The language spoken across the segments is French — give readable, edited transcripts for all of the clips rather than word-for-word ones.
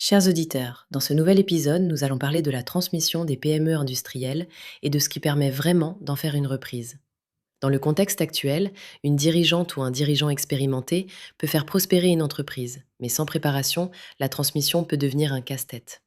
Chers auditeurs, dans ce nouvel épisode, nous allons parler de la transmission des PME industrielles et de ce qui permet vraiment d'en faire une reprise. Dans le contexte actuel, une dirigeante ou un dirigeant expérimenté peut faire prospérer une entreprise, mais sans préparation, la transmission peut devenir un casse-tête.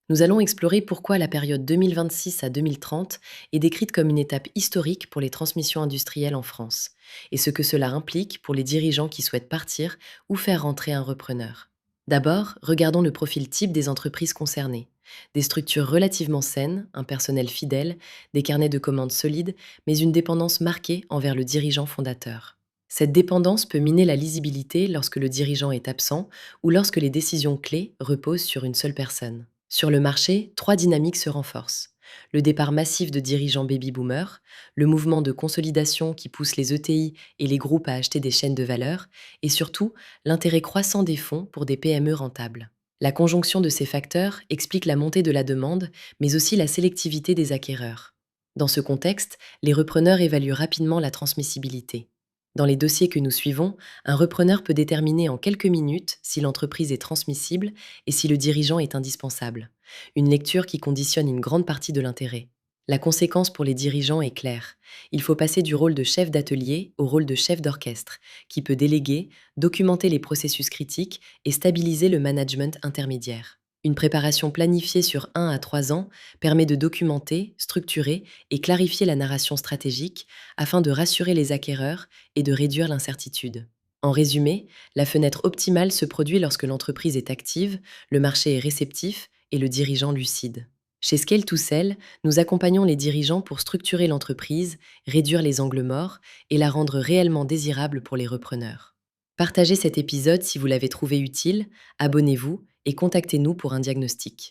Nous allons explorer pourquoi la période 2026 à 2030 est décrite comme une étape historique pour les transmissions industrielles en France, et ce que cela implique pour les dirigeants qui souhaitent partir ou faire rentrer un repreneur. D'abord, regardons le profil type des entreprises concernées. Des structures relativement saines, un personnel fidèle, des carnets de commandes solides, mais une dépendance marquée envers le dirigeant fondateur. Cette dépendance peut miner la lisibilité lorsque le dirigeant est absent ou lorsque les décisions clés reposent sur une seule personne. Sur le marché, trois dynamiques se renforcent. Le départ massif de dirigeants baby-boomers, le mouvement de consolidation qui pousse les ETI et les groupes à acheter des chaînes de valeur, et surtout l'intérêt croissant des fonds pour des PME rentables. La conjonction de ces facteurs explique la montée de la demande, mais aussi la sélectivité des acquéreurs. Dans ce contexte, les repreneurs évaluent rapidement la transmissibilité. Dans les dossiers que nous suivons, un repreneur peut déterminer en quelques minutes si l'entreprise est transmissible et si le dirigeant est indispensable. Une lecture qui conditionne une grande partie de l'intérêt. La conséquence pour les dirigeants est claire. Il faut passer du rôle de chef d'atelier au rôle de chef d'orchestre, qui peut déléguer, documenter les processus critiques et stabiliser le management intermédiaire. Une préparation planifiée sur 1 à 3 ans permet de documenter, structurer et clarifier la narration stratégique afin de rassurer les acquéreurs et de réduire l'incertitude. En résumé, la fenêtre optimale se produit lorsque l'entreprise est active, le marché est réceptif et le dirigeant lucide. Chez Scale to Sell, nous accompagnons les dirigeants pour structurer l'entreprise, réduire les angles morts et la rendre réellement désirable pour les repreneurs. Partagez cet épisode si vous l'avez trouvé utile, abonnez-vous et contactez-nous pour un diagnostic.